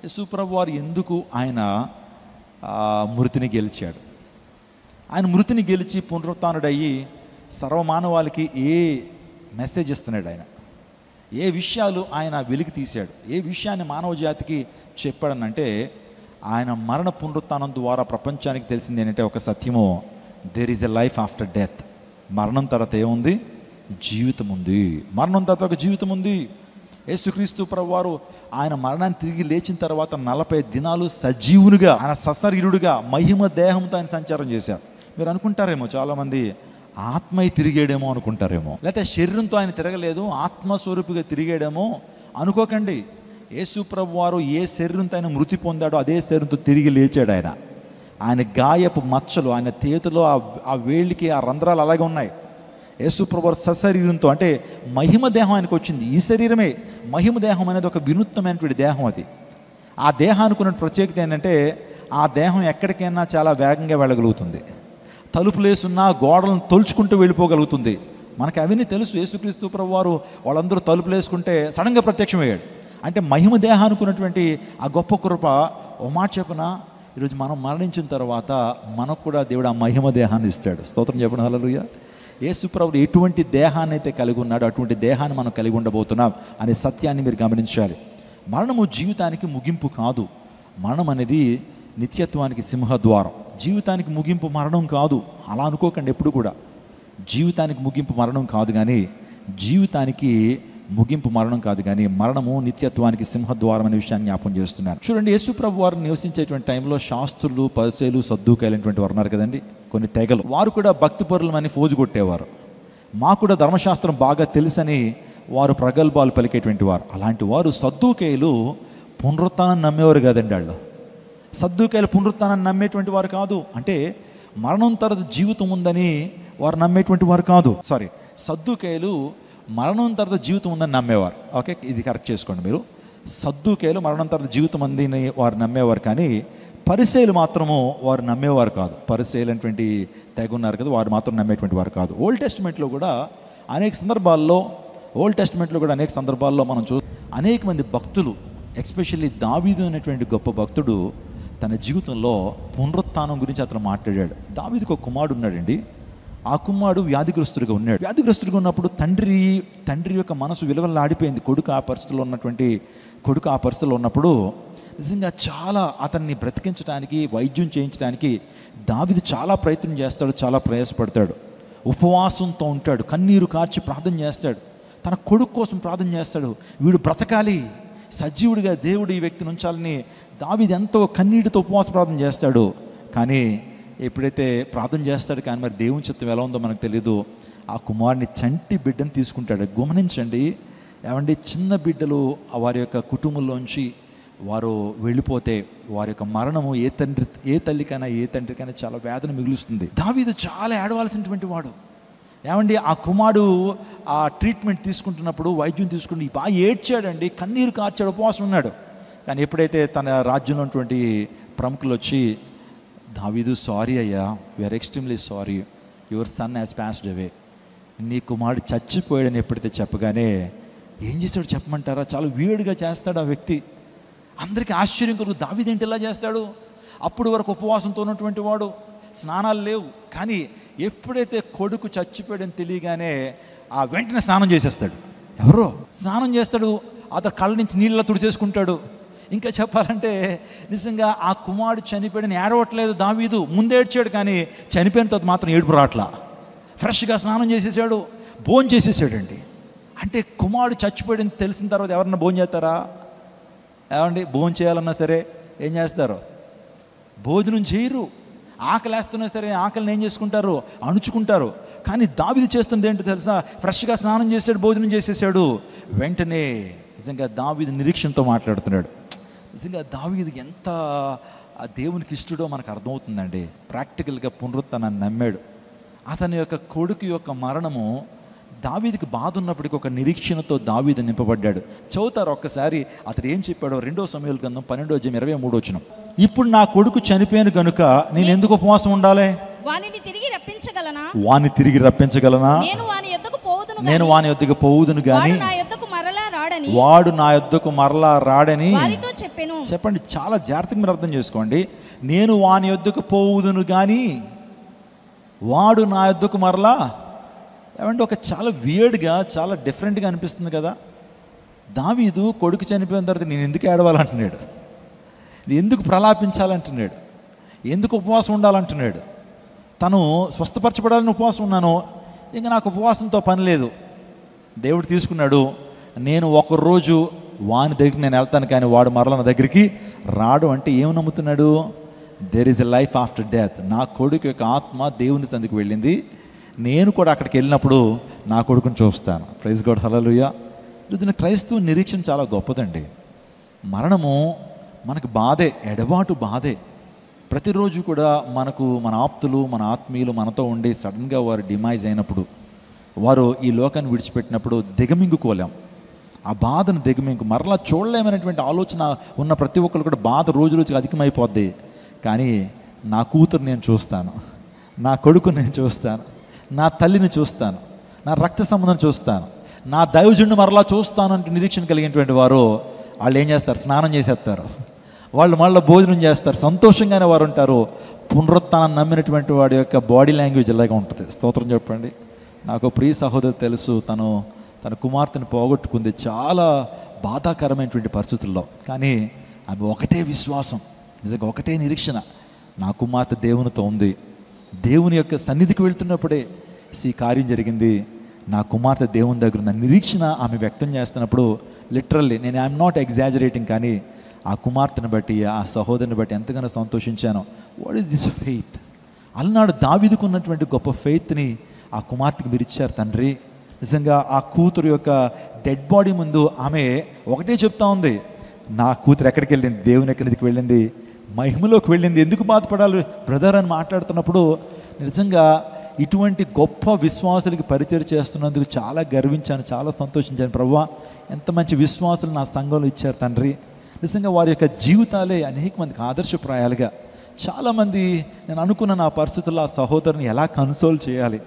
యేసుప్రభు వారు ఎందుకు ఆయన మృతిని గెలిచాడు? ఆయన మృతిని గెలిచి పునరుత్థానుడయ్యి సర్వమానవాళికి ఏ మెసేజ్ ఇస్తున్నాడు? ఆయన ఏ విషయాలు ఆయన వెలికి తీశాడు? ఏ విషయాన్ని మానవ జాతికి చెప్పాడనంటే, ఆయన మరణ పునరుత్థానం ద్వారా ప్రపంచానికి తెలిసింది ఏంటంటే ఒక సత్యము, there is a life after death. మరణం తర్వాత ఏముంది? జీవితం ఉంది. మరణం తర్వాత ఒక జీవితం ఉంది. యేసుక్రీస్తు ప్రభువారు ఆయన మరణాన్ని తిరిగి లేచిన తర్వాత 40 దినాలు సజీవునిగా, ఆయన సశరీరుడుగా మహిమ దేహంతో ఆయన సంచారం చేశారు. మీరు అనుకుంటారేమో చాలామంది, ఆత్మయ్య తిరిగాడేమో అనుకుంటారేమో, లేకపోతే శరీరంతో ఆయన తిరగలేదు, ఆత్మస్వరూపిగా తిరిగాడేమో అనుకోకండి. యేసు ప్రభువారు ఏ శరీరంతో ఆయన మృతి పొందాడో అదే శరీరంతో తిరిగి లేచాడు. ఆయన గాయపు మచ్చలు, ఆయన చేతిలో ఆ వేళ్ళకి ఆ రంధ్రాలు అలాగే ఉన్నాయి. యేసు ప్రభువారు సశరీరంతో, అంటే మహిమ దేహం ఆయనకు వచ్చింది. ఈ శరీరమే మహిమ దేహం అనేది ఒక వినూత్నమైనటువంటి దేహం. అది ఆ దేహానికి ఉన్న ప్రత్యేకత ఏంటంటే, ఆ దేహం ఎక్కడికైనా చాలా వేగంగా వెళ్ళగలుగుతుంది. తలుపులేసున్నా గోడలను తొలుచుకుంటూ వెళ్ళిపోగలుగుతుంది. మనకి అవన్నీ తెలుసు. యేసుక్రీస్తు ప్రభువారు వాళ్ళందరూ తలుపులు వేసుకుంటే సడన్గా ప్రత్యక్షమయ్యాడు. అంటే మహిమ దేహానికి ఉన్నటువంటి ఆ గొప్ప కృప. ఓ మాట చెప్పన, ఈరోజు మనం మరణించిన తర్వాత మనకు కూడా దేవుడు ఆ మహిమ దేహాన్ని ఇస్తాడు. స్తోత్రం చెప్పండి, హల్లెలూయా. యేసు ప్రభువు ఎటువంటి దేహాన్ని అయితే కలిగి ఉన్నాడో అటువంటి దేహాన్ని మనం కలిగి ఉండబోతున్నాం అనే సత్యాన్ని మీరు గమనించాలి. మరణము జీవితానికి ముగింపు కాదు. మరణం అనేది నిత్యత్వానికి సింహద్వారం. జీవితానికి ముగింపు మరణం కాదు, అలా అనుకోకండి ఎప్పుడు కూడా. జీవితానికి ముగింపు మరణం కాదు, కానీ జీవితానికి ముగింపు మరణం కాదు, కానీ మరణము నిత్యత్వానికి సింహద్వారం అనే విషయాన్ని జ్ఞాపకం చేస్తున్నారు. చూడండి, యేసు ప్రభు వారు నివసించేటువంటి టైంలో శాస్త్రులు, పరిసయ్యులు, సద్దూకాయలైనటువంటి వారు ఉన్నారు కదండి, కొన్ని తెగలు. వారు కూడా భక్తిపరులమని ఫోజు కొట్టేవారు. మాకు కూడా ధర్మశాస్త్రం బాగా తెలుసని వారు ప్రగల్భాలు పలికేటువంటి వారు. అలాంటి వారు సద్దూకాయలు పునరుత్థానం నమ్మేవారు కాదండి. వాళ్ళు సద్దూకాయలు పునరుత్థానాన్ని నమ్మేటువంటి వారు కాదు. అంటే మరణం తర్వాత జీవితం ఉందని వారు నమ్మేటువంటి వారు కాదు. సద్దూకాయలు మరణం తర్వాత జీవితం ఉందని నమ్మేవారు. ఓకే, ఇది కరెక్ట్ చేసుకోండి మీరు. సద్దూకాయలు మరణం తర్వాత జీవితం ఉందని వారు నమ్మేవారు, కానీ పరిసయ్యులు మాత్రము వారు నమ్మేవారు కాదు. పరిసయ్యులు అనేటువంటి తెగ ఉన్నారు కదా, వారు మాత్రం నమ్మేటువంటి వారు కాదు. ఓల్డ్ టెస్టిమెంట్లో కూడా అనేక సందర్భాల్లో మనం అనేక మంది భక్తులు, ఎస్పెషల్లీ దావీదు అనేటువంటి గొప్ప భక్తుడు తన జీవితంలో పునరుత్థానం గురించి అతను మాట్లాడాడు. దావీదుకు ఒక కుమారుడు ఉన్నాడండి. ఆ కుమారుడు వ్యాధిగ్రస్తుడిగా ఉన్నాడు. వ్యాధిగ్రస్తుడిగా ఉన్నప్పుడు తండ్రి యొక్క మనసు విలువలాడిపోయింది. కొడుకు ఆ పరిస్థితిలో ఉన్నప్పుడు నిజంగా చాలా అతన్ని బ్రతికించడానికి, వైద్యం చేయించడానికి దావీదు చాలా ప్రయత్నం చేస్తాడు, చాలా ప్రయాసపడతాడు. ఉపవాసంతో ఉంటాడు, కన్నీరు కార్చి ప్రార్థన చేస్తాడు. తన కొడుకు కోసం ప్రార్థన చేస్తాడు. వీడు బ్రతకాలి, సజీవుడిగా దేవుడు ఈ వ్యక్తిని ఉంచాలని దావీదు ఎంతో కన్నీటితో ఉపవాస ప్రార్థన చేస్తాడు. కానీ ఎప్పుడైతే ప్రార్థన చేస్తాడు, కానీ మరి దేవుని చిత్తం ఎలా ఉందో మనకు తెలియదు, ఆ కుమారుని చంటి బిడ్డను తీసుకుంటాడు. గమనించండి ఏమండి, చిన్న బిడ్డలు వారి యొక్క కుటుంబంలోంచి వారు వెళ్ళిపోతే వారి యొక్క మరణము ఏ తల్లికైనా ఏ తండ్రికైనా చాలా వేదన మిగులుస్తుంది. దావీదు చాలా ఏడవలసినటువంటి వాడు. ఏమండి, ఆ కుమారుడు ఆ ట్రీట్మెంట్ తీసుకుంటున్నప్పుడు, వైద్యం తీసుకుంటూ బాగా ఏడ్చాడండి, కన్నీరు కార్చాడు, ఉపవాసం ఉన్నాడు. కానీ ఎప్పుడైతే తన రాజ్యంలో ఉన్నటువంటి ప్రముఖులు వచ్చి, దావీదు సారీ అయ్యా, we're extremely sorry, your son has passed away, నీ కుమారుడు చచ్చిపోయాడని ఎప్పుడైతే చెప్పగానే ఏం చేశాడు చెప్పమంటారా? చాలా వీడుగా చేస్తాడు ఆ వ్యక్తి. అందరికీ ఆశ్చర్యం కలుగు, దావీదు ఏంటి ఇలా చేస్తాడు? అప్పుడు వరకు ఉపవాసంతో ఉన్నటువంటి వాడు, స్నానాలు లేవు. కానీ ఎప్పుడైతే కొడుకు చచ్చిపోయాడని తెలియగానే ఆ వెంటనే స్నానం చేసేస్తాడు. ఎవరో స్నానం చేస్తాడు, అతను కళ్ళ నుంచి నీళ్ళ తుడిచేసుకుంటాడు. ఇంకా చెప్పాలంటే నిజంగా ఆ కుమారుడు చనిపోయాడని ఏడవట్లేదు దావీదు. ముందు ఏడ్చాడు, కానీ చనిపోయిన తర్వాత మాత్రం ఏడుపు రావట్లా. ఫ్రెష్గా స్నానం చేసేసాడు, భోజనం చేసేసాడండి. అంటే కుమారుడు చచ్చిపోయాడని తెలిసిన తర్వాత ఎవరన్నా భోజనం చేస్తారా? ఏమండి, భోజనం చేయాలన్నా సరే ఏం చేస్తారు? భోజనం చేయరు. ఆకలేస్తున్నా సరే ఆకలిని ఏం చేసుకుంటారు? అణుచుకుంటారు. కానీ దావీదు చేస్తుంది ఏంటో తెలుసా? ఫ్రెష్గా స్నానం చేశాడు, భోజనం చేసేసాడు. వెంటనే నిజంగా దావీదు నిరీక్షణతో మాట్లాడుతున్నాడు. నిజంగా దావీదు ఎంత దేవునికి ఇష్టడో మనకు అర్థమవుతుందండి. ప్రాక్టికల్గా పునరుత్థానాన్ని నమ్మాడు. అతని యొక్క కొడుకు యొక్క మరణము దావీదుకి బాధ ఉన్నప్పటికీ ఒక నిరీక్షణతో దావీదు నింపబడ్డాడు. చదువుతారు ఒక్కసారి అతడు ఏం చెప్పాడో. 2 సమూయేలు గ్రంథం 12:23. ఇప్పుడు నా కొడుకు చనిపోయాను గనుక నేను ఎందుకు ఉపవాసం ఉండాలి? వానిని తిరిగి రప్పించగలనా? నేను వాని యొద్దకు పోవుదును గాని వాడు నా యొద్దకు మరలా రాడని చెప్పండి, చాలా జాగ్రత్తగా మీరు అర్థం చేసుకోండి. నేను వాని యొద్దకు పోవుదును కానీ వాడు నా యొద్దకు మరలా. ఏమంటే ఒక చాలా వియర్డ్గా, చాలా డిఫరెంట్గా అనిపిస్తుంది కదా. దావీదు కొడుకు చనిపోయిన తర్వాత నేను ఎందుకు ఏడవాలంటున్నాడు, ఎందుకు ప్రలాపించాలంటున్నాడు, ఎందుకు ఉపవాసం ఉండాలంటున్నాడు. తను స్వస్థపరచబడాలని ఉపవాసం ఉన్నాను, ఇంకా నాకు ఉపవాసంతో పని లేదు. దేవుడు తీసుకున్నాడు. నేను ఒకరోజు వాని దగ్గరికి నేను వెళ్తాను కానీ వాడు మరలా నా దగ్గరికి రాడు. అంటే ఏం నమ్ముతున్నాడు? There is a life after death. నా కొడుకు యొక్క ఆత్మ దేవుని సందికి వెళ్ళింది, నేను కూడా అక్కడికి వెళ్ళినప్పుడు నా కొడుకుని చూస్తాను. ప్రైజ్ గాడ్, హల్లెలూయా. ఈరోజున క్రైస్తవ నిరీక్షణ చాలా గొప్పదండి. మరణము మనకు బాధే, ఎడబాటు బాధే. ప్రతిరోజు కూడా మనకు మన ఆప్తులు, మన ఆత్మీయులు మనతో ఉండి సడన్గా వారు డిమైజ్ అయినప్పుడు, వారు ఈ లోకాన్ని విడిచిపెట్టినప్పుడు దిగమింగుకోలేం. ఆ బాధను మరలా చూడలేమనేటువంటి ఆలోచన ఉన్న ప్రతి ఒక్కరు కూడా బాధ రోజు రోజుకి అధికమైపోద్ది. కానీ నా కూతురు నేను చూస్తాను, నా కొడుకు నేను చూస్తాను, నా తల్లిని చూస్తాను, నా రక్త సంబంధం చూస్తాను, నా దైవజుడిని మరలా చూస్తాను అంటే నిరీక్షణ కలిగినటువంటి వారు వాళ్ళు ఏం చేస్తారు? స్నానం చేసేస్తారు, వాళ్ళు మళ్ళీ భోజనం చేస్తారు, సంతోషంగానే వారు ఉంటారు. పునరుత్థానం నమ్మినటువంటి వాడి యొక్క బాడీ లాంగ్వేజ్ ఇలాగే ఉంటుంది. స్తోత్రం చెప్పండి. నాకు ప్రియ సహోదరు తెలుసు, తన కుమార్తెను పోగొట్టుకుంది చాలా బాధాకరమైనటువంటి పరిస్థితుల్లో. కానీ ఆమె ఒకటే విశ్వాసం, నిజంగా ఒకటే నిరీక్షణ, నా కుమార్తె దేవునితో ఉంది. దేవుని యొక్క సన్నిధికి వెళ్తున్నప్పుడే ఈ కార్యం జరిగింది. నా కుమార్తె దేవుని దగ్గర ఉన్న నిరీక్షణ ఆమె వ్యక్తం చేస్తున్నప్పుడు లిటరల్లీ నేను ఐఎమ్ నాట్ ఎగ్జాజరేటింగ్, కానీ ఆ కుమార్తెను బట్టి, ఆ సహోదరుని బట్టి ఎంతగానో సంతోషించాను. What is this faith? అలనాడు దావీదుకు ఉన్నటువంటి గొప్ప ఫెయిత్ని ఆ కుమార్తెకి మీరు ఇచ్చారు తండ్రి. నిజంగా ఆ కూతురు యొక్క డెడ్ బాడీ ముందు ఆమె ఒకటే చెప్తా ఉంది, నా కూతురు ఎక్కడికి వెళ్ళింది? దేవుని ఎక్కడికి వెళ్ళింది, మహిమలోకి వెళ్ళింది. ఎందుకు బాధపడాలి బ్రదర్ అని మాట్లాడుతున్నప్పుడు నిజంగా ఇటువంటి గొప్ప విశ్వాసులకి పరిచయం చేస్తున్నందుకు చాలా గర్వించాను, చాలా సంతోషించాను. ప్రభువా, ఎంత మంచి విశ్వాసులు నా సంఘంలో ఇచ్చారు తండ్రి. నిజంగా వారి యొక్క జీవితాలే అనేక మందికి ఆదర్శప్రాయాలుగా. చాలామంది నేను అనుకున్న నా పరిస్థితుల్లో ఆ సహోదరుని ఎలా కన్సోల్ చేయాలి,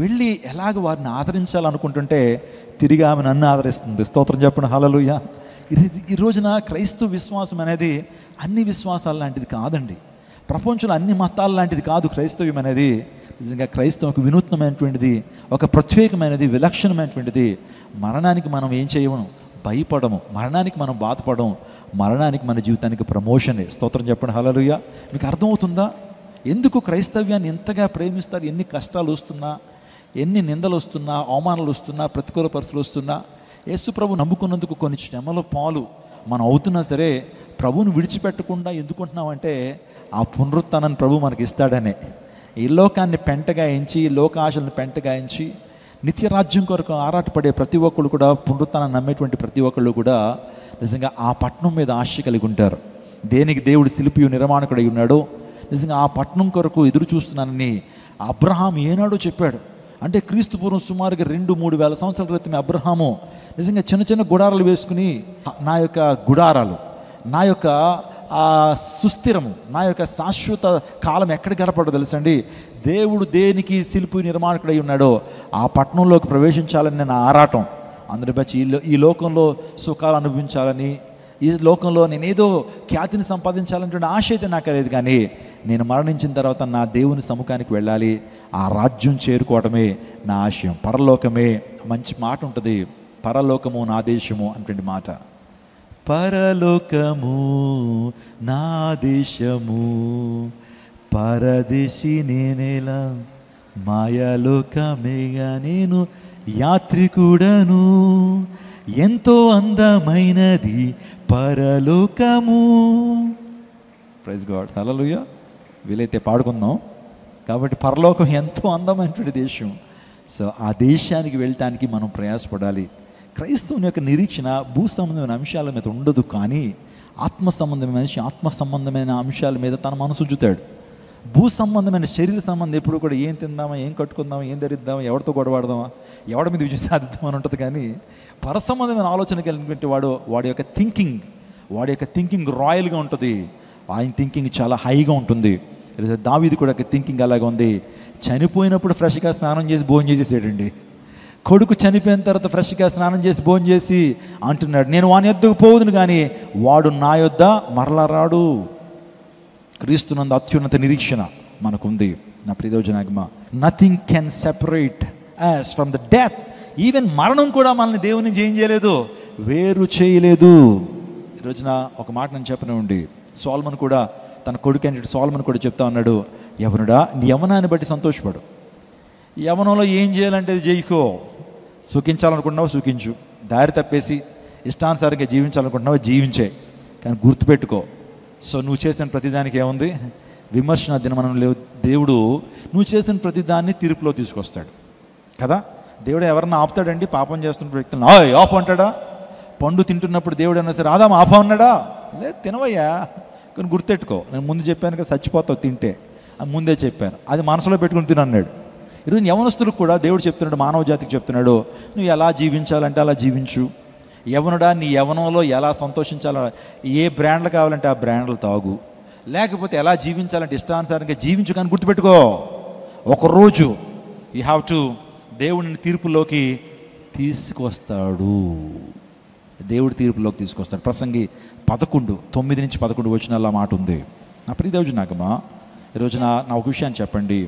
వెళ్ళి ఎలాగ వారిని ఆదరించాలనుకుంటుంటే తిరిగి ఆమె నన్ను ఆదరిస్తుంది. స్తోత్రం చెప్పండి, హల్లెలూయా. ఈ రోజున క్రైస్తవ విశ్వాసం అనేది అన్ని విశ్వాసాల లాంటిది కాదండి. ప్రపంచంలో అన్ని మతాల లాంటిది కాదు క్రైస్తవ్యం అనేది. నిజంగా క్రైస్తవం ఒక వినూత్నమైనటువంటిది, ఒక ప్రత్యేకమైనది, విలక్షణమైనటువంటిది. మరణానికి మనం ఏం చేయము, భయపడము. మరణానికి మనం బాధపడము. మరణానికి మన జీవితానికి ప్రమోషనే. స్తోత్రం చెప్పండి, హల్లెలూయా. మీకు అర్థమవుతుందా ఎందుకు క్రైస్తవ్యాన్ని ఎంతగా ప్రేమిస్తారు? ఎన్ని కష్టాలు వస్తున్నా, ఎన్ని నిందలు వస్తున్నా, అవమానాలు వస్తున్నా, ప్రతికూల పరిస్థితులు వస్తున్నా, యేసు ప్రభు నమ్ముకున్నందుకు కొన్ని శ్రమల పాలు మనం అవుతున్నా సరే ప్రభువుని విడిచిపెట్టకుండా ఎందుకుంటున్నామంటే ఆ పునరుత్థానాన్ని ప్రభు మనకి ఇస్తాడనే. ఈ లోకాన్ని పెంటగాయించి, ఈ లోకాశలను పెంటగాయించి నిత్యరాజ్యం కొరకు ఆరాటపడే ప్రతి ఒక్కళ్ళు కూడా, పునరుత్థానాన్ని నమ్మేటువంటి ప్రతి ఒక్కళ్ళు కూడా నిజంగా ఆ పట్టణం మీద ఆశ కలిగి ఉంటారు. దేనికి దేవుడు శిల్పియు నిర్మాణకుడై ఉన్నాడో, నిజంగా ఆ పట్టణం కొరకు ఎదురు చూస్తున్నానని అబ్రహాం ఏనాడో చెప్పాడు. అంటే క్రీస్తు పూర్వం సుమారుగా 2-3 వేల సంవత్సరాల క్రితమే అబ్రహాము నిజంగా చిన్న చిన్న గుడారాలు వేసుకుని, నా యొక్క గుడారాలు, నా యొక్క సుస్థిరము, నా యొక్క శాశ్వత కాలం ఎక్కడ గడపడో తెలుసండి, దేవుడు దేనికి శిల్పి నిర్మాణకుడై ఉన్నాడో ఆ పట్టణంలోకి ప్రవేశించాలని నా ఆరాటం. అందుని బట్టి ఈ లోకంలో సుఖాలు అనుభవించాలని, ఈ లోకంలో నేనేదో ఖ్యాతిని సంపాదించాలనేటువంటి ఆశ అయితే నాకు లేదు. కానీ నేను మరణించిన తర్వాత నా దేవుని సముఖానికి వెళ్ళాలి, ఆ రాజ్యం చేరుకోవడమే నా ఆశయం. పరలోకమే. మంచి మాట ఉంటుంది, పరలోకము నా దేశము అనేటువంటి మాట. పరలోకము నా దేశము, పరదేశి నేనేలా, మాయాలోకమేగా నేను యాత్రికుడను, ఎంతో అందమైనది పరలోకము. ప్రైజ్ గాడ్, హల్లెలూయా. వీలైతే పాడుకుందాం. కాబట్టి పరలోకం ఎంతో అందమైనటువంటి దేశం. సో ఆ దేశానికి వెళ్ళటానికి మనం ప్రయాసపడాలి. క్రైస్తవుని యొక్క నిరీక్షణ భూ సంబంధమైన అంశాల మీద ఉండదు, కానీ ఆత్మ సంబంధమైన మనిషి ఆత్మ సంబంధమైన అంశాల మీద తన మనసు ఉంచుతాడు. భూ సంబంధమైన శరీర సంబంధం ఎప్పుడు కూడా ఏం తిందామా, ఏం కట్టుకుందామా, ఏం ధరిద్దామా, ఎవరితో గొడవడదామా, ఎవరి మీద విజయం సాధిద్దామని ఉంటుంది. కానీ పర సంబంధమైన ఆలోచన కలిగినటువంటి వాడి యొక్క థింకింగ్ రాయల్గా ఉంటుంది. ఆయన థింకింగ్ చాలా హైగా ఉంటుంది. దావీదు కూడా థింకింగ్ అలాగే ఉంది. చనిపోయినప్పుడు ఫ్రెష్గా స్నానం చేసి భోజనం చేసేసాడండి. కొడుకు చనిపోయిన తర్వాత ఫ్రెష్గా స్నానం చేసి భోజనం చేసి అంటున్నాడు, నేను వాని యొద్దకు పోదును కానీ వాడు నా యొద్ద మరలా రాడు. క్రీస్తునందు అత్యున్నత నిరీక్షణ మనకుంది. నా ప్రియజనాగమ, nothing can separate us from the death. Even మరణం కూడా మనల్ని దేవుని ఏం చేయలేదు, వేరు చేయలేదు. ఈరోజున ఒక మాట నేను చెప్పనివ్వండి, సోలొమన్ కూడా తన కొడుకు అంటే సోలొమన్ కూడా చెప్తా ఉన్నాడు, యవనుడా నీ యవనాన్ని బట్టి సంతోషపడు. యవనంలో ఏం చేయాలంటే జయికో. సుఖించాలనుకుంటున్నావు సుఖించు, దారి తప్పేసి ఇష్టానుసారంగా జీవించాలనుకుంటున్నావు జీవించే, కానీ గుర్తుపెట్టుకో. సో నువ్వు చేసిన ప్రతిదానికి ఏముంది, విమర్శన దినమనం లేవు. దేవుడు నువ్వు చేసిన ప్రతిదాన్ని తీర్పులో తీసుకొస్తాడు కదా. దేవుడు ఎవరన్నా ఆపుతాడండి, పాపం చేస్తున్న వ్యక్తులను ఆపు అంటాడా? పండు తింటున్నప్పుడు దేవుడు అన్నా సరే ఆదాం ఆప అన్నాడా? లేదు, తినవయ్యా. కానీ గుర్తెట్టుకో, నేను ముందు చెప్పాను కదా, చచ్చిపోతావు తింటే, అది ముందే చెప్పాను, అది మనసులో పెట్టుకుని తినన్నాడు. ఈరోజు యవనస్తులకు కూడా దేవుడు చెప్తున్నాడు, మానవ జాతికి చెప్తున్నాడు, నువ్వు ఎలా జీవించాలంటే అలా జీవించు. యవనుడా నీ యవనంలో ఎలా సంతోషించాలో, ఏ బ్రాండ్లు కావాలంటే ఆ బ్రాండ్లు తాగు, లేకపోతే ఎలా జీవించాలంటే ఇష్టానుసారంగా జీవించు. కానీ గుర్తుపెట్టుకో, ఒకరోజు యూ హ్యావ్ టు దేవుడిని తీర్పులోకి తీసుకొస్తాడు. దేవుడి తీర్పులోకి తీసుకొస్తాడు. ప్రసంగి 11:9-11 వచనాల్లో మాట ఉంది. నా ప్రియ దేవుజనాగమా, ఈరోజు నా ఒక విషయాన్ని చెప్పండి.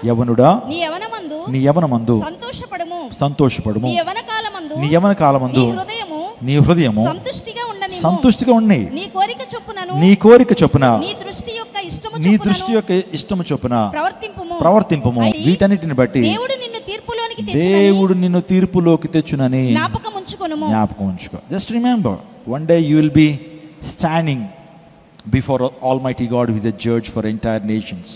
యవనుడా నీ యవనమందు సంతోషపడము, నీ యవన కాలమందు నీ హృదయము సంతుష్టిగా ఉన్నాయి, నీ కోరిక చొప్పున నీ దృష్టి యొక్క ఇష్టము చొప్పున ప్రవర్తింపము. వీటన్నిటిని బట్టి దేవుడు నిన్ను తీర్పులోకి తెచ్చునని జ్ఞాపకం ఉంచుకో. Just remember, one day you will be standing before almighty God who is a judge for entire nations.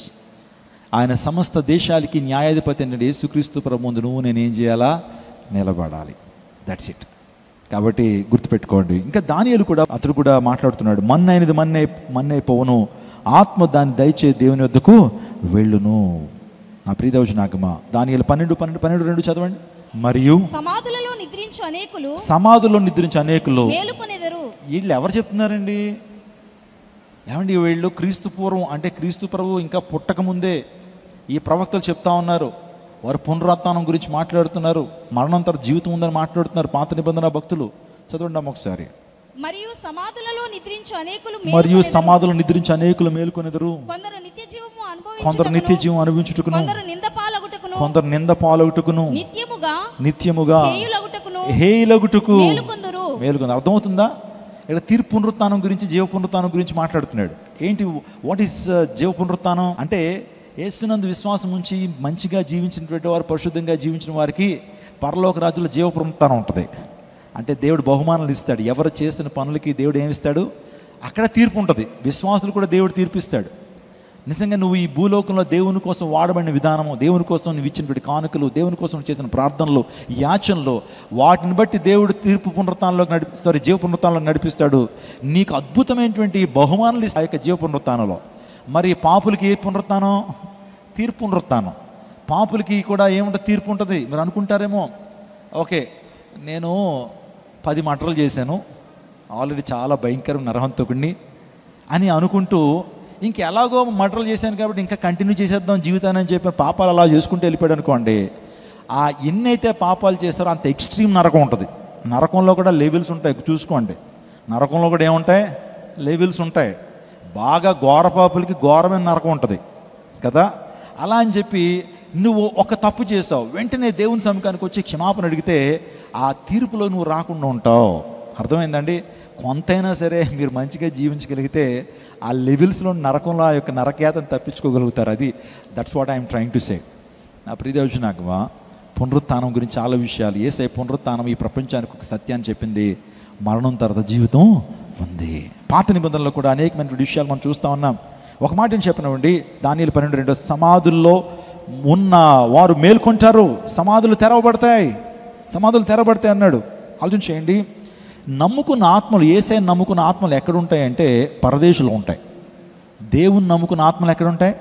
ఆయన సమస్త దేశాలకి న్యాయాధిపతి అంటే యేసుక్రీస్తు ప్రభు ముందు నువ్వు నేనేం చేయాలా, నిలబడాలి. That's it. కాబట్టి గుర్తుపెట్టుకోండి. ఇంకా దానియేలు కూడా, అతడు కూడా మాట్లాడుతున్నాడు, మన్నైనది మన్నైపోవును, ఆత్మ దాన్ని దయచే దేవుని వద్దకు వెళ్ళును. నా ప్రియదవచనాగమా, దానియేలు 12:2 చదవండి. మరియు సమాధులలో నిద్రించు అనేకులు వీళ్ళు ఎవరు చెప్తున్నారండి? ఏమండి, వీళ్ళు క్రీస్తు పూర్వం అంటే క్రీస్తు ప్రభు ఇంకా పుట్టక ముందే ఈ ప్రవక్తలు చెప్తా ఉన్నారు. వారు పునరుత్థానం గురించి మాట్లాడుతున్నారు, మరణం తర్వాత జీవితం ఉందని మాట్లాడుతున్నారు పాత నిబంధన భక్తులు. చదవండి అమ్మ ఒకసారి. మరియు సమాధులలో నిద్రించు అనేకులు మేలుకొనెదరు, కొందరు నిత్య జీవం అనుభవించుటకును, కొందరు నింద పాలగుటకును, నిత్యముగా హేయులగుటకు మేలుకొందరు. అర్థమవుతుందా? ఇక్కడ తీర్పు పునరుత్థానం గురించి, జీవ పునరుత్థానం గురించి మాట్లాడుతున్నాడు. ఏంటి, వాట్ ఈస్ జీవ పునరుత్థానం అంటే, యేసునందు విశ్వాసం ఉంచి మంచిగా జీవించినటువంటి వారు, పరిశుద్ధంగా జీవించిన వారికి పరలోక రాజ్యంలో జీవ పునరుత్థానం ఉంటుంది. అంటే దేవుడు బహుమానాలు ఇస్తాడు. ఎవరు చేసిన పనులకి దేవుడు ఏమిస్తాడు, అక్కడ తీర్పు ఉంటుంది. విశ్వాసులు కూడా దేవుడు తీర్పిస్తాడు. నిజంగా నువ్వు ఈ భూలోకంలో దేవుని కోసం వాడబడిన విధానము, దేవుని కోసం నువ్వు ఇచ్చినటువంటి కానుకలు, దేవుని కోసం చేసిన ప్రార్థనలు, యాచనలు, వాటిని బట్టి దేవుడు తీర్పు పునరుత్థానంలోకి జీవ పునరుత్థానంలోకి నడిపిస్తాడు. నీకు అద్భుతమైనటువంటి బహుమానాలు ఇస్తాయి ఆ యొక్క జీవ పునరుత్థానంలో. మరి పాపులకి ఏ పునరుత్థానం? తీర్పు పునరుత్థానం. పాపులకి కూడా ఏముంటుంది, తీర్పు ఉంటుంది. మీరు అనుకుంటారేమో, ఓకే నేను 10 మర్డర్లు చేశాను, ఆల్రెడీ చాలా భయంకర నరహంతకుడిని అని అనుకుంటూ, ఇంకెలాగో మర్డర్లు చేశాను కాబట్టి ఇంకా కంటిన్యూ చేసేద్దాం జీవితాన్ని అని చెప్పి పాపాలు అలా చేసుకుంటూ వెళ్ళిపోయాడు అనుకోండి, ఆ ఎన్నైతే పాపాలు చేస్తారో అంత ఎక్స్ట్రీమ్ నరకం ఉంటుంది. నరకంలో కూడా లెవెల్స్ ఉంటాయి, చూసుకోండి. నరకంలో కూడా ఏముంటాయి, లెవెల్స్ ఉంటాయి. బాగా ఘోర పాపులకి ఘోరమైన నరకం ఉంటుంది కదా. అలా అని చెప్పి నువ్వు ఒక తప్పు చేసావు, వెంటనే దేవుని సముఖానికి వచ్చి క్షమాపణ అడిగితే ఆ తీర్పులో నువ్వు రాకుండా ఉంటావు. అర్థమైందండి? కొంతైనా సరే మీరు మంచిగా జీవించగలిగితే ఆ లెవెల్స్లో నరకంలో ఆ యొక్క నరకయాతను తప్పించుకోగలుగుతారు. అది that's what I'm trying to say. నా ప్రియదేవజనాగమా, పునరుత్థానం గురించి చాలా విషయాలు. యేసయ్య పునరుత్థానం ఈ ప్రపంచానికి ఒక సత్యాన్ని చెప్పింది. మరణం తర్వాత జీవితం ఉంది. పాత నిబంధనలో కూడా అనేకమైన విషయాలు మనం చూస్తూ ఉన్నాం. ఒక మాట నేను చెప్పనివ్వండి, దానియేలు 12:2, సమాధుల్లో ఉన్న వారు మేల్కొంటారు, సమాధులు తెరవబడతాయి అన్నాడు. ఆలోచన చేయండి. నమ్ముకున్న ఆత్మలు, యేసయ్యను నమ్ముకున్న ఆత్మలు ఎక్కడుంటాయంటే పరదేశంలో ఉంటాయి. దేవుని నమ్ముకున్న ఆత్మలు ఎక్కడుంటాయి?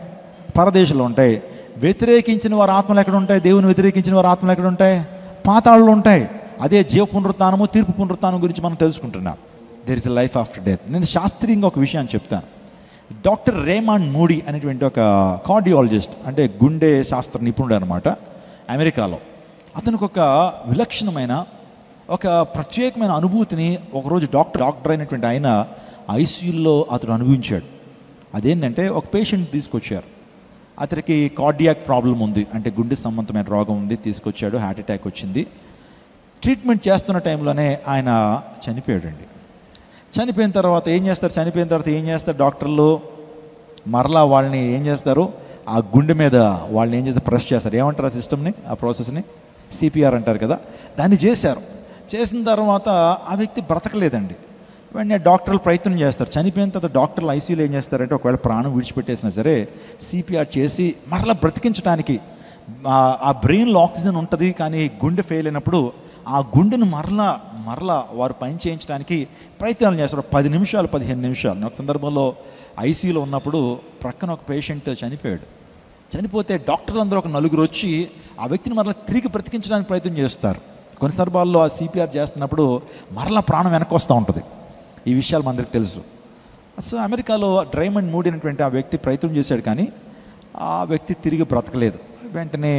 పరదేశంలో ఉంటాయి. వ్యతిరేకించిన వారి ఆత్మలు ఎక్కడుంటాయి? దేవుని వ్యతిరేకించిన వారి ఆత్మలు ఎక్కడుంటాయి? పాతాళంలో ఉంటాయి. అదే జీవ పునరుత్థానము, తీర్పు పునరుత్థానం గురించి మనం తెలుసుకుంటున్నాం. There is a life after death. నేను శాస్త్రీయంగా ఒక విషయాన్ని చెప్తాను. డాక్టర్ రేమాండ్ మూడీ అనేటువంటి ఒక కార్డియాలజిస్ట్, అంటే గుండె శాస్త్ర నిపుణుడు అనమాట, అమెరికాలో. అతనికి ఒక విలక్షణమైన ఒక ప్రత్యేకమైన అనుభూతిని ఒకరోజు డాక్టర్ అయినటువంటి ఆయన ఐసీయూలో అతడు అనుభవించాడు. అదేంటంటే ఒక పేషెంట్ తీసుకొచ్చారు, అతనికి కార్డియాక్ ప్రాబ్లం ఉంది, అంటే గుండె సంబంధమైన రోగం ఉంది, తీసుకొచ్చాడు, హార్ట్ అటాక్ వచ్చింది. ట్రీట్మెంట్ చేస్తున్న టైంలోనే ఆయన చనిపోయాడండి. చనిపోయిన తర్వాత ఏం చేస్తారు డాక్టర్లు? మరలా వాళ్ళని ఏం చేస్తారు, ఆ గుండె మీద వాళ్ళని ఏం చేస్తారు, ప్రెస్ చేస్తారు. ఏమంటారు ఆ సిస్టమ్ని, ఆ ప్రాసెస్ని? సిపిఆర్ అంటారు కదా. దాన్ని చేసిన తర్వాత ఆ వ్యక్తి బ్రతకలేదండి. వెంటనే డాక్టర్లు ప్రయత్నం చేస్తారు. చనిపోయిన తర్వాత డాక్టర్లు ఐసీయూలో ఏం చేస్తారంటే ఒకవేళ ప్రాణం విడిచిపెట్టేసినా సరే సిపిఆర్ చేసి మరలా బ్రతికించడానికి, ఆ బ్రెయిన్లో ఆక్సిజన్ ఉంటుంది కానీ గుండె ఫెయిల్ అయినప్పుడు ఆ గుండెను మరలా వారు పని చేయించడానికి ప్రయత్నాలు చేస్తారు. 10 నిమిషాలు 15 నిమిషాలు. ఒక సందర్భంలో ఐసీయూలో ఉన్నప్పుడు ప్రక్కన ఒక పేషెంట్ చనిపోతే డాక్టర్లు అందరూ ఒక 4 వచ్చి ఆ వ్యక్తిని మరలా తిరిగి బ్రతికించడానికి ప్రయత్నం చేస్తారు. కొన్ని సందర్భాల్లో ఆ సిపిఆర్ చేస్తున్నప్పుడు మరలా ప్రాణం వెనక్కి వస్తూ ఉంటుంది. ఈ విషయాలు మనందరికీ తెలుసు. సో అమెరికాలో రేమండ్ మూడీ అనేటువంటి ఆ వ్యక్తి ప్రయత్నం చేశాడు కానీ ఆ వ్యక్తి తిరిగి బ్రతకలేదు. వెంటనే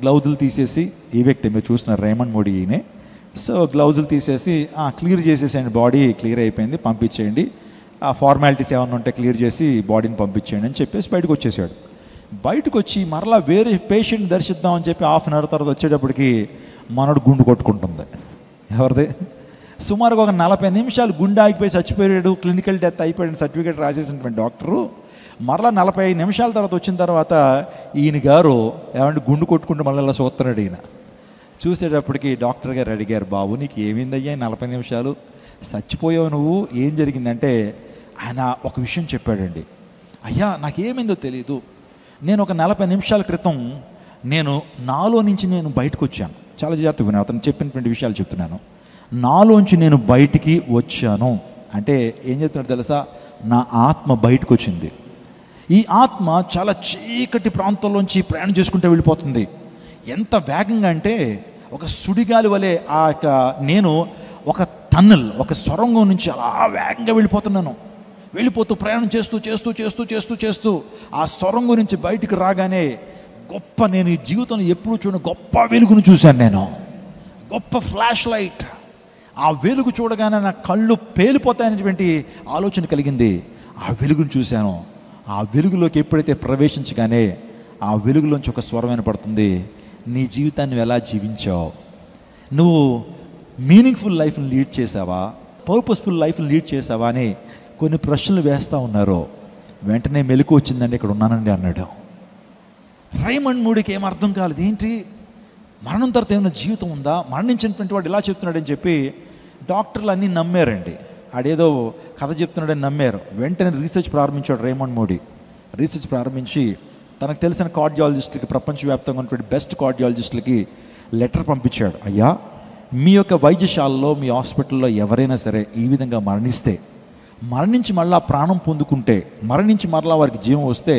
గ్లౌజులు తీసేసి, ఈ వ్యక్తి మీరు చూస్తున్నారు రేమండ్ మూడీ ఈయనే. సో గ్లౌజులు తీసేసి క్లియర్ చేసేసేయండి, బాడీ క్లియర్ అయిపోయింది, పంపించేయండి, ఆ ఫార్మాలిటీస్ ఏమన్నా ఉంటే క్లియర్ చేసి బాడీని పంపించేయండి అని చెప్పేసి బయటకు వచ్చేసాడు. బయటకు వచ్చి మరలా వేరే పేషెంట్ దర్శిద్దామని చెప్పి హాఫ్ అన్ అవర్ తర్వాత వచ్చేటప్పటికి మనోడు గుండు కొట్టుకుంటుంది. ఎవరిది? సుమారుగా ఒక 40 నిమిషాలు గుండె ఆగిపోయి చచ్చిపోయాడు, క్లినికల్ డెత్ అయిపోయాడు సర్టిఫికేట్ రాసేసినటువంటి డాక్టరు మరలా 40 నిమిషాల తర్వాత వచ్చిన తర్వాత ఈయన గారు ఏమంటే గుండు కొట్టుకుంటూ మళ్ళీ అలా చూస్తున్నాడు. ఈయన చూసేటప్పటికి డాక్టర్ గారు అడిగారు, బాబు నీకు ఏమైందయ్యా 40 నిమిషాలు చచ్చిపోయావు నువ్వు, ఏం జరిగిందంటే ఆయన ఒక విషయం చెప్పాడండి. అయ్యా నాకేమైందో తెలీదు, నేను ఒక 40 నిమిషాల క్రితం నాలో నుంచి బయటకు వచ్చాను. చాలా జాగ్రత్తగా విన్నాను, అతను చెప్పినటువంటి విషయాలు చెప్తున్నాను. నాలోంచి నేను బయటికి వచ్చాను అంటే ఏం చెప్తున్నాడు తెలుసా? నా ఆత్మ బయటకు వచ్చింది. ఈ ఆత్మ చాలా చీకటి ప్రాంతంలోంచి ప్రయాణం చేసుకుంటూ వెళ్ళిపోతుంది. ఎంత వేగంగా అంటే ఒక సుడిగాలి వలె నేను ఒక టన్నెల్, ఒక సొరంగం నుంచి అలా వేగంగా వెళ్ళిపోతూ ప్రయాణం చేస్తూ ఆ సొరంగం నుంచి బయటికి రాగానే నేను ఈ జీవితంలో ఎప్పుడూ చూడని గొప్ప వెలుగును చూశాను. నేను గొప్ప ఫ్లాష్ లైట్, ఆ వెలుగు చూడగానే నా కళ్ళు పేలిపోతాయనేటువంటి ఆలోచన కలిగింది. ఆ వెలుగును చూశాను. ఆ వెలుగులోకి ఎప్పుడైతే ప్రవేశించగానే ఆ వెలుగులోంచి ఒక స్వరం వినపడుతుంది, నీ జీవితాన్ని నువ్వు ఎలా జీవించావు, నువ్వు మీనింగ్ఫుల్ లైఫ్ని లీడ్ చేసావా, పర్పస్ఫుల్ లైఫ్ని లీడ్ చేసావా అని కొన్ని ప్రశ్నలు వేస్తూ ఉన్నారు. వెంటనే మెలకు వచ్చిందండి, ఇక్కడ ఉన్నానండి అన్నాడు. రేమండ్ మూడీకి ఏం అర్థం కాలేదు, ఏంటి మరణం తర్వాత ఏమైనా జీవితం ఉందా, మరణించినటువంటి వాడు ఇలా చెప్తున్నాడని చెప్పి డాక్టర్లు అన్నీ నమ్మారండి. ఆడేదో కథ చెప్తున్నాడని నమ్మారు. వెంటనే రీసెర్చ్ ప్రారంభించాడు రేమండ్ మూడీ. రీసెర్చ్ ప్రారంభించి తనకు తెలిసిన కార్డియాలజిస్టులకి, ప్రపంచవ్యాప్తంగా ఉన్నటువంటి బెస్ట్ కార్డియాలజిస్టులకి లెటర్ పంపించాడు. అయ్యా మీ యొక్క వైద్యశాలలో, మీ హాస్పిటల్లో ఎవరైనా సరే ఈ విధంగా మరణించి మళ్ళా ప్రాణం పొందుకుంటే, మరణించి మరలా వారికి జీవం వస్తే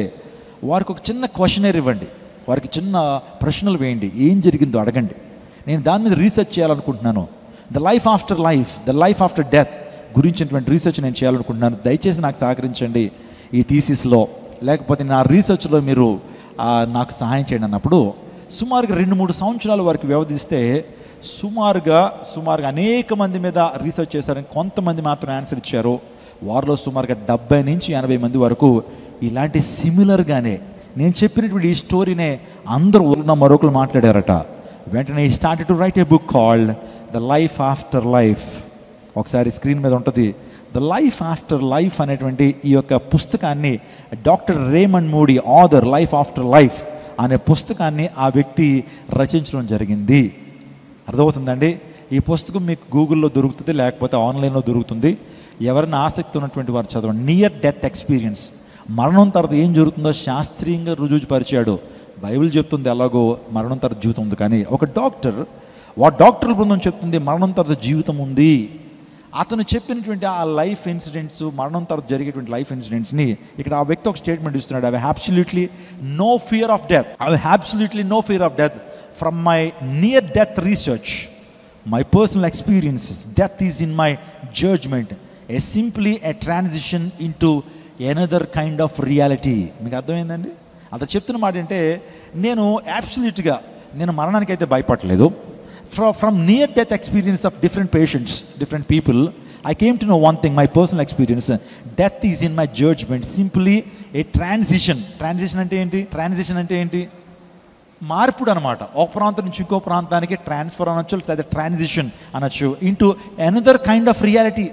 వారికి ఒక చిన్న క్వశ్చనర్ ఇవ్వండి, వారికి చిన్న ప్రశ్నలు వేయండి, ఏం జరిగిందో అడగండి. నేను దాని మీద రీసెర్చ్ చేయాలనుకుంటున్నాను. ద లైఫ్ ఆఫ్టర్ డెత్ గురించినటువంటి రీసెర్చ్ నేను చేయాలనుకుంటున్నాను. దయచేసి నాకు సహకరించండి ఈ థీసిస్లో, లేకపోతే నా రీసెర్చ్లో మీరు నాకు సహాయం చేయండి అన్నప్పుడు సుమారుగా 2-3 సంవత్సరాలు వారికి వ్యవధిస్తే సుమారుగా అనేక మంది మీద రీసెర్చ్ చేశారని కొంతమంది మాత్రం ఆన్సర్ ఇచ్చారు. వారిలో సుమారుగా 70 నుంచి 80 మంది వరకు ఇలాంటి సిమిలర్గానే నేను చెప్పినటువంటి ఈ స్టోరీనే అందరూ మరొకరు మాట్లాడారట. వెంటనే ఈ started to right A book called the life after life. ఒకసారి స్క్రీన్ మీద ఉంటుంది. ద లైఫ్ ఆఫ్టర్ లైఫ్ అనేటువంటి ఈ యొక్క పుస్తకాన్ని doctor Raymond Moody, author, life after life అనే పుస్తకాన్ని ఆ వ్యక్తి రచించడం జరిగింది. అర్థమవుతుందండి? ఈ పుస్తకం మీకు గూగుల్లో దొరుకుతుంది, లేకపోతే ఆన్లైన్లో దొరుకుతుంది. ఎవరైనా ఆసక్తి ఉన్నటువంటి వారు చదవండి. నియర్ డెత్ ఎక్స్పీరియన్స్, మరణం తర్వాత ఏం జరుగుతుందో శాస్త్రీయంగా రుజువుపరిచాడు. బైబిల్ చెప్తుంది ఎలాగో మరణం తర్వాత జీవితం ఉంది, కానీ ఒక డాక్టర్ల బృందం చెప్తుంది మరణం తర్వాత జీవితం ఉంది. అతను చెప్పినటువంటి ఆ లైఫ్ ఇన్సిడెంట్స్, మరణం తర్వాత జరిగేటువంటి లైఫ్ ఇన్సిడెంట్స్ని ఇక్కడ ఆ వ్యక్తి ఒక స్టేట్మెంట్ ఇస్తున్నాడు. I have absolutely no fear of death from my near death research, my personal experiences, death is in my judgment simply a transition into another kind of reality. మీకు అర్థమైందండి? అతను చెప్తున్న మాట అంటే నేను అబ్సల్యూట్గా నేను మరణానికి అయితే భయపడలేదు. From near death experience of different patients, different people, I came to know one thing, my personal experience. Death is in my judgment simply a transition. Transition అంటే ఏంటి? ట్రాన్సిషన్ అంటే ఏంటి? మార్పుడు అనమాట. ఒక ప్రాంతం నుంచి ఇంకో ప్రాంతానికి ట్రాన్స్ఫర్ అనొచ్చు, లేదా ట్రాన్సిషన్ అనొచ్చు into another kind of reality.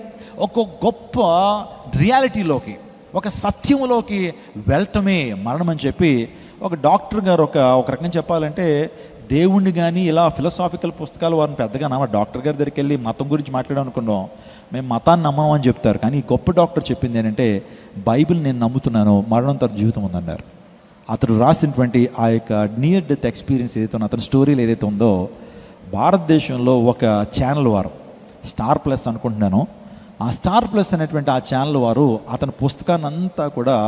ఒక గొప్ప రియాలిటీలోకి, ఒక సత్యంలోకి వెళ్ళటమే మరణం అని చెప్పి ఒక డాక్టర్ గారు ఒక రకంగా చెప్పాలంటే దేవుణ్ణి కానీ ఇలా ఫిలసాఫికల్ పుస్తకాలు వారిని పెద్దగా నమ్మ, డాక్టర్ గారి దగ్గరికి వెళ్ళి మతం గురించి మాట్లాడామనుకున్నాం, మేము మతాన్ని నమ్మం అని చెప్తారు. కానీ ఈ గొప్ప డాక్టర్ చెప్పింది ఏంటంటే బైబిల్ నేను నమ్ముతున్నాను, మరణం తర్వాత జీవితం ఉందన్నారు. అతడు రాసినటువంటి ఆ యొక్క నియర్ డెత్ ఎక్స్పీరియన్స్ ఏదైతే ఉందో, అతని స్టోరీలు ఏదైతే ఉందో, భారతదేశంలో ఒక ఛానల్ వారు, స్టార్ ప్లస్ అనుకుంటున్నాను, ఆ స్టార్ ప్లస్ అనేటువంటి ఆ ఛానల్ వారు అతని పుస్తకాన్ని అంతా కూడా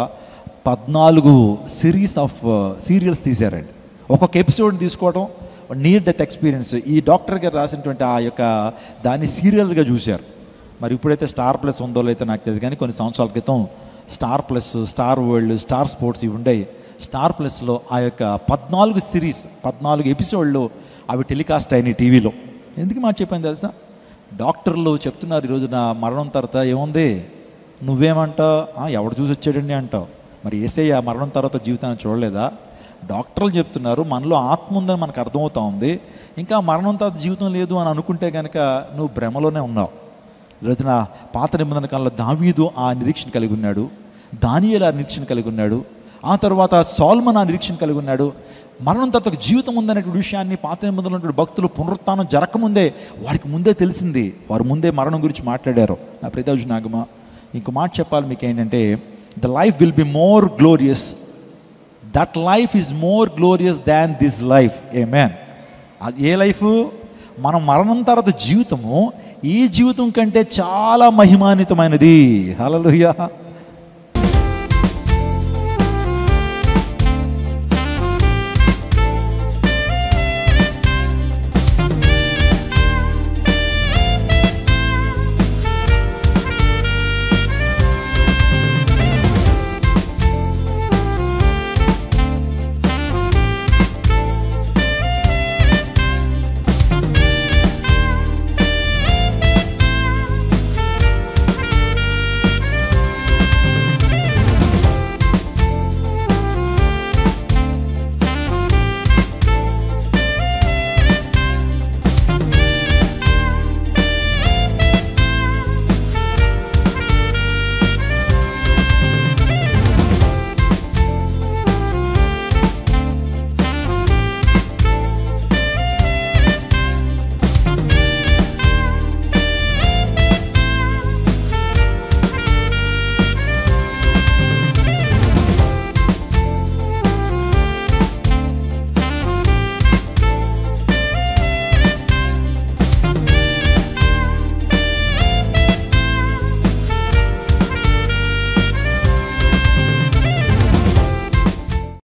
14 సిరీస్ ఆఫ్ సీరియల్స్ తీశారండి. ఒక్కొక్క ఎపిసోడ్ తీసుకోవడం, నియర్ డెత్ ఎక్స్పీరియన్స్ ఈ డాక్టర్ గారు రాసినటువంటి ఆ యొక్క దాన్ని సీరియల్గా చూశారు. మరి ఇప్పుడైతే స్టార్ ప్లస్ ఉందో లేదో నాకు తెలియదు, కానీ కొన్ని సంవత్సరాల క్రితం star plus, star world, star sports ఇవి ఉండేవి. స్టార్ ప్లస్లో ఆ యొక్క 14 సిరీస్, 14 ఎపిసోడ్లు అవి టెలికాస్ట్ అయినాయి టీవీలో. ఎందుకు మాట చెప్పాను తెలుసా? డాక్టర్లు చెప్తున్నారు ఈరోజు నా మరణం తర్వాత ఏముంది, నువ్వేమంటావు, ఎవడు చూసి వచ్చాడండి అంటావు. మరి యేసయ్య మరణం తర్వాత జీవితాన్ని చూడలేదా? డాక్టర్లు చెప్తున్నారు మనలో ఆత్మ ఉందని మనకు అర్థమవుతా ఉంది, ఇంకా మరణం తర్వాత జీవితం లేదు అని అనుకుంటే కనుక నువ్వు భ్రమలోనే ఉన్నావు. రోజున పాత నిబంధన కాలంలో దావీదు ఆ నిరీక్షణ కలిగి ఉన్నాడు, దానియేలు ఆ నిరీక్షణ కలిగి ఉన్నాడు, ఆ తర్వాత సొలొమోను ఆ నిరీక్షణ కలిగి ఉన్నాడు. మరణం తర్వాత ఒక జీవితం ఉందనే విషయాన్ని పాత నిబంధనలో భక్తులు పునరుత్థానం జరగకముందే వారికి ముందే తెలిసింది, వారు ముందే మరణం గురించి మాట్లాడారు. నా ప్రియదర్శ నాగమ, ఇంకో మాట చెప్పాలి మీకు ఏంటంటే, the life will be more glorious, that life is more glorious than this life. Amen. అది ఏ లైఫ్? మనం మరణం తర్వాత జీవితము ఈ జీవితం కంటే చాలా మహిమాన్వితమైనది. హల్లెలూయా.